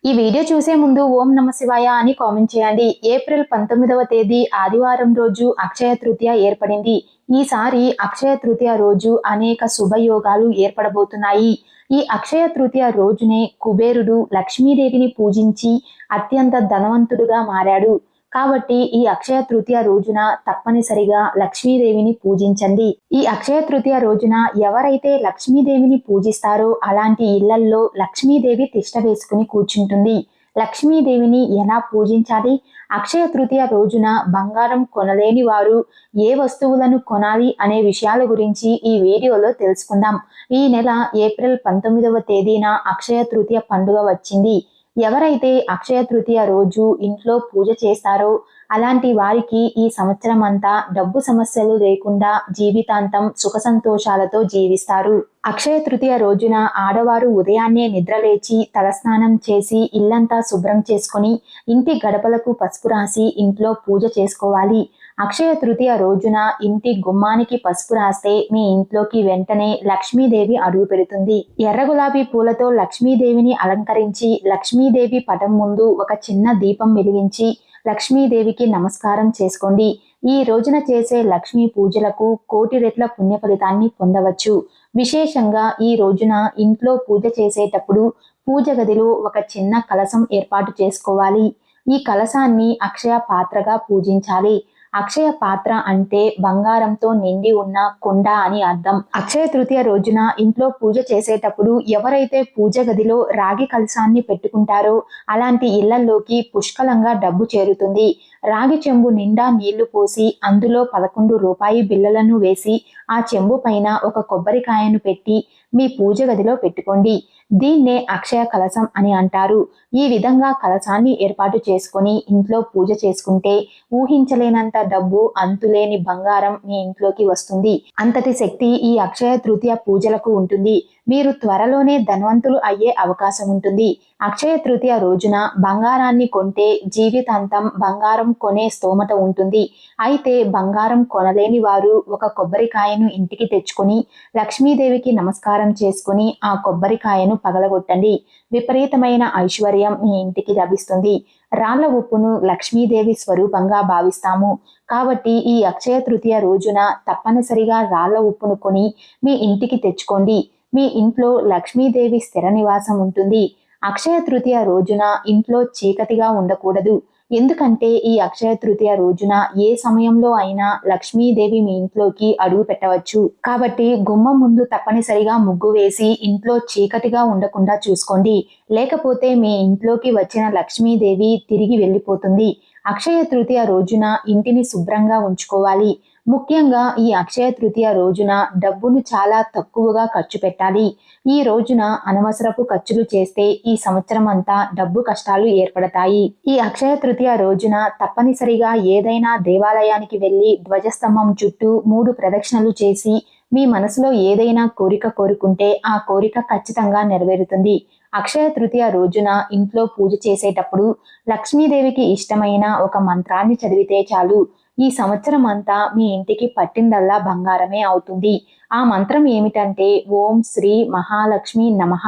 ఈ వీడియో చూసే ముందు ఓం నమ శివాయ అని కామెంట్ చేయండి. ఏప్రిల్ 19వ తేదీ ఆదివారం రోజు అక్షయ తృతీయ ఏర్పడింది. ఈసారి అక్షయ తృతీయ రోజు అనేక శుభయోగాలు ఏర్పడబోతున్నాయి. ఈ అక్షయ తృతీయ రోజునే కుబేరుడు లక్ష్మీదేవిని పూజించి అత్యంత ధనవంతుడుగా మారాడు. కాబట్టి ఈ అక్షయ తృతీయ రోజున తప్పనిసరిగా లక్ష్మీదేవిని పూజించండి. ఈ అక్షయ తృతీయ రోజున ఎవరైతే లక్ష్మీదేవిని పూజిస్తారో అలాంటి ఇళ్లల్లో లక్ష్మీదేవి తిష్ట వేసుకుని కూర్చుంటుంది. లక్ష్మీదేవిని ఎలా పూజించాలి? అక్షయ తృతీయ రోజున బంగారం కొనలేని వారు ఏ వస్తువులను కొనాలి అనే విషయాల గురించి ఈ వీడియోలో తెలుసుకుందాం. ఈ నెల ఏప్రిల్ 19వ తేదీన అక్షయ తృతీయ పండుగ వచ్చింది. ఎవరైతే అక్షయ తృతీయ రోజు ఇంట్లో పూజ చేస్తారో అలాంటి వారికి ఈ సంవత్సరం అంతా డబ్బు సమస్యలు లేకుండా జీవితాంతం సుఖ సంతోషాలతో జీవిస్తారు. అక్షయ తృతీయ రోజున ఆడవారు ఉదయాన్నే నిద్రలేచి తలస్నానం చేసి ఇల్లంతా శుభ్రం చేసుకొని ఇంటి గడపలకు పసుపు రాసి ఇంట్లో పూజ చేసుకోవాలి. అక్షయ తృతీయ రోజున ఇంటి గుమ్మానికి పసుపు రాస్తే మీ ఇంట్లోకి వెంటనే లక్ష్మీదేవి అడుగు పెడుతుంది. ఎర్ర గులాబీ పూలతో లక్ష్మీదేవిని అలంకరించి లక్ష్మీదేవి పటం ముందు ఒక చిన్న దీపం వెలిగించి లక్ష్మీదేవికి నమస్కారం చేసుకోండి. ఈ రోజున చేసే లక్ష్మీ పూజలకు కోటి రెట్ల పుణ్య ఫలితాన్ని పొందవచ్చు. విశేషంగా ఈ రోజున ఇంట్లో పూజ చేసేటప్పుడు పూజ గదిలో ఒక చిన్న కలశం ఏర్పాటు చేసుకోవాలి. ఈ కలశాన్ని అక్షయ పాత్రగా పూజించాలి. అక్షయ పాత్ర అంటే బంగారంతో నిండి ఉన్న కుండ అని అర్థం. అక్షయ తృతీయ రోజున ఇంట్లో పూజ చేసేటప్పుడు ఎవరైతే పూజ గదిలో రాగి కలశాన్ని పెట్టుకుంటారో అలాంటి ఇళ్లలోకి పుష్కలంగా డబ్బు చేరుతుంది. రాగి చెంబు నిండా నీళ్లు పోసి అందులో 11 రూపాయి బిళ్ళలను వేసి ఆ చెంబు పైన ఒక కొబ్బరికాయను పెట్టి మీ పూజ గదిలో పెట్టుకోండి. దీన్నే అక్షయ కలశం అని అంటారు. ఈ విధంగా కలశాన్ని ఏర్పాటు చేసుకొని ఇంట్లో పూజ చేసుకుంటే ఊహించలేనంత డబ్బు, అంతులేని బంగారం మీ ఇంట్లోకి వస్తుంది. అంతటి శక్తి ఈ అక్షయ తృతీయ పూజలకు ఉంటుంది. మీరు త్వరలోనే ధనవంతులు అయ్యే అవకాశం ఉంటుంది. అక్షయ తృతీయ రోజున బంగారాన్ని కొంటే జీవితాంతం బంగారం కొనే స్తోమత ఉంటుంది. అయితే బంగారం కొనలేని వారు ఒక కొబ్బరికాయను ఇంటికి తెచ్చుకొని లక్ష్మీదేవికి నమస్కారం చేసుకుని ఆ కొబ్బరికాయను పగలగొట్టండి. విపరీతమైన ఐశ్వర్యం మీ ఇంటికి లభిస్తుంది. రాళ్ల ఉప్పును లక్ష్మీదేవి స్వరూపంగా భావిస్తాము. కాబట్టి ఈ అక్షయ తృతీయ రోజున తప్పనిసరిగా రాళ్ల ఉప్పును కొని మీ ఇంటికి తెచ్చుకోండి. మీ ఇంట్లో లక్ష్మీదేవి స్థిర నివాసం ఉంటుంది. అక్షయ తృతీయ రోజున ఇంట్లో చీకటిగా ఉండకూడదు. ఎందుకంటే ఈ అక్షయ తృతీయ రోజున ఏ సమయంలో అయినా లక్ష్మీదేవి మీ ఇంట్లోకి అడుగు పెట్టవచ్చు. కాబట్టి గుమ్మం ముందు తప్పనిసరిగా ముగ్గు వేసి ఇంట్లో చీకటిగా ఉండకుండా చూసుకోండి. లేకపోతే మీ ఇంట్లోకి వచ్చిన లక్ష్మీదేవి తిరిగి వెళ్ళిపోతుంది. అక్షయ తృతీయ రోజున ఇంటిని శుభ్రంగా ఉంచుకోవాలి. ముఖ్యంగా ఈ అక్షయ తృతీయ రోజున డబ్బును చాలా తక్కువగా ఖర్చు పెట్టాలి. ఈ రోజున అనవసరపు ఖర్చులు చేస్తే ఈ సంవత్సరం అంతా డబ్బు కష్టాలు ఏర్పడతాయి. ఈ అక్షయ తృతీయ రోజున తప్పనిసరిగా ఏదైనా దేవాలయానికి వెళ్లి ధ్వజస్తంభం చుట్టూ 3 ప్రదక్షిణలు చేసి మీ మనసులో ఏదైనా కోరిక కోరుకుంటే ఆ కోరిక ఖచ్చితంగా నెరవేరుతుంది. అక్షయ తృతీయ రోజున ఇంట్లో పూజ చేసేటప్పుడు లక్ష్మీదేవికి ఇష్టమైన ఒక మంత్రాన్ని చదివితే చాలు. ఈ సంవత్సరం అంతా మీ ఇంటికి పట్టిందల్లా బంగారమే అవుతుంది. ఆ మంత్రం ఏమిటంటే ఓం శ్రీ మహాలక్ష్మి నమః.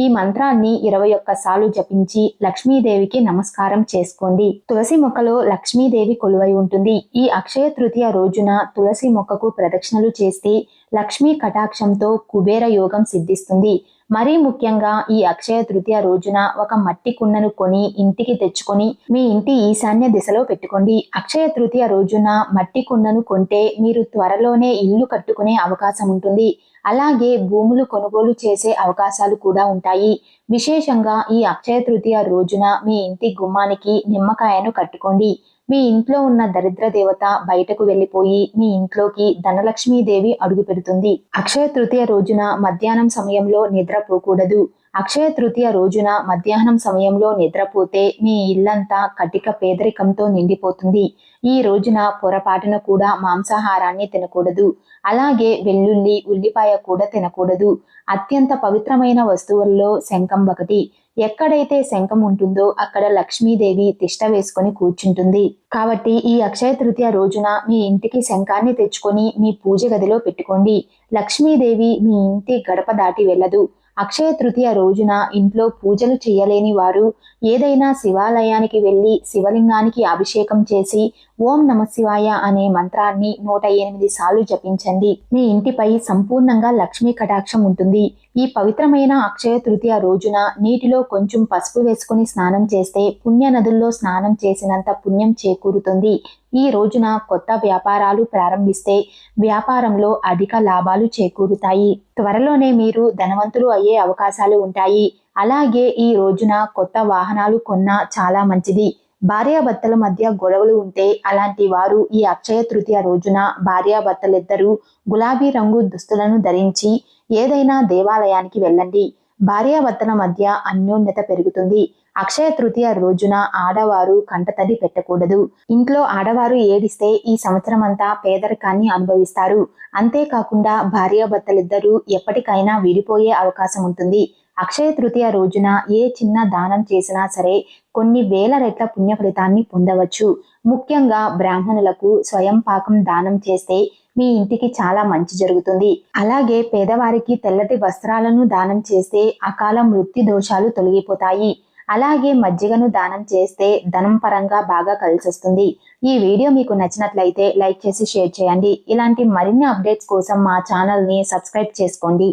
ఈ మంత్రాన్ని 21 సార్లు జపించి లక్ష్మీదేవికి నమస్కారం చేసుకోండి. తులసి మొక్కలో లక్ష్మీదేవి కొలువై ఉంటుంది. ఈ అక్షయ తృతీయ రోజున తులసి మొక్కకు ప్రదక్షిణలు చేస్తే లక్ష్మీ కటాక్షంతో కుబేర యోగం సిద్ధిస్తుంది. మరీ ముఖ్యంగా ఈ అక్షయ తృతీయ రోజున ఒక మట్టి కుండను కొని ఇంటికి తెచ్చుకొని మీ ఇంటి ఈశాన్య దిశలో పెట్టుకోండి. అక్షయ తృతీయ రోజున మట్టి కుండను కొంటే మీరు త్వరలోనే ఇల్లు కట్టుకునే అవకాశం ఉంటుంది. అలాగే భూములు కొనుగోలు చేసే అవకాశాలు కూడా ఉంటాయి. విశేషంగా ఈ అక్షయ తృతీయ రోజున మీ ఇంటి గుమ్మానికి నిమ్మకాయను కట్టుకోండి. మీ ఇంట్లో ఉన్న దరిద్ర దేవత బయటకు వెళ్ళిపోయి మీ ఇంట్లోకి ధనలక్ష్మీదేవి అడుగు పెడుతుంది. అక్షయ తృతీయ రోజున మధ్యాహ్నం సమయంలో నిద్రపోకూడదు. అక్షయ తృతీయ రోజున మధ్యాహ్నం సమయంలో నిద్రపోతే మీ ఇల్లంతా కటిక పేదరికంతో నిండిపోతుంది. ఈ రోజున పొరపాటున కూడా మాంసాహారాన్ని తినకూడదు. అలాగే వెల్లుల్లి, ఉల్లిపాయ కూడా తినకూడదు. అత్యంత పవిత్రమైన వస్తువుల్లో శంఖం ఒకటి. ఎక్కడైతే శంఖం ఉంటుందో అక్కడ లక్ష్మీదేవి తిష్ట వేసుకొని కూర్చుంటుంది. కాబట్టి ఈ అక్షయ తృతీయ రోజున మీ ఇంటికి శంఖాన్ని తెచ్చుకొని మీ పూజ గదిలో పెట్టుకోండి. లక్ష్మీదేవి మీ ఇంటి గడప దాటి వెళ్ళదు. అక్షయ తృతీయ రోజున ఇంట్లో పూజలు చేయలేని వారు ఏదైనా శివాలయానికి వెళ్లి శివలింగానికి అభిషేకం చేసి ఓం నమఃశివాయ అనే మంత్రాన్ని 108 సార్లు జపించండి. మీ ఇంటిపై సంపూర్ణంగా లక్ష్మీ కటాక్షం ఉంటుంది. ఈ పవిత్రమైన అక్షయ తృతీయ రోజున నీటిలో కొంచెం పసుపు వేసుకుని స్నానం చేస్తే పుణ్య నదుల్లో స్నానం చేసినంత పుణ్యం చేకూరుతుంది. ఈ రోజున కొత్త వ్యాపారాలు ప్రారంభిస్తే వ్యాపారంలో అధిక లాభాలు చేకూరుతాయి. త్వరలోనే మీరు ధనవంతులు అయ్యే అవకాశాలు ఉంటాయి. అలాగే ఈ రోజున కొత్త వాహనాలు కొన్నా చాలా మంచిది. భార్యాభర్తల మధ్య గొడవలు ఉంటే అలాంటి వారు ఈ అక్షయ తృతీయ రోజున భార్యాభర్తలిద్దరూ గులాబీ రంగు దుస్తులను ధరించి ఏదైనా దేవాలయానికి వెళ్ళండి. భార్యాభర్తల మధ్య అన్యోన్యత పెరుగుతుంది. అక్షయ తృతీయ రోజున ఆడవారు కంటతడి పెట్టకూడదు. ఇంట్లో ఆడవారు ఏడిస్తే ఈ సంవత్సరం అంతా పేదరికాన్ని అనుభవిస్తారు. అంతేకాకుండా భార్యాభర్తలిద్దరూ ఎప్పటికైనా విడిపోయే అవకాశం ఉంటుంది. అక్షయ తృతీయ రోజున ఏ చిన్న దానం చేసినా సరే కొన్ని వేల రెట్ల పుణ్య ఫలితాన్ని పొందవచ్చు. ముఖ్యంగా బ్రాహ్మణులకు స్వయం పాకం దానం చేస్తే మీ ఇంటికి చాలా మంచి జరుగుతుంది. అలాగే పేదవారికి తెల్లటి వస్త్రాలను దానం చేస్తే అకాల మృత్యు దోషాలు తొలగిపోతాయి. అలాగే మజ్జిగను దానం చేస్తే ధనం పరంగా బాగా కలిసొస్తుంది. ఈ వీడియో మీకు నచ్చినట్లయితే లైక్ చేసి షేర్ చేయండి. ఇలాంటి మరిన్ని అప్డేట్స్ కోసం మా ఛానల్ని సబ్స్క్రైబ్ చేసుకోండి.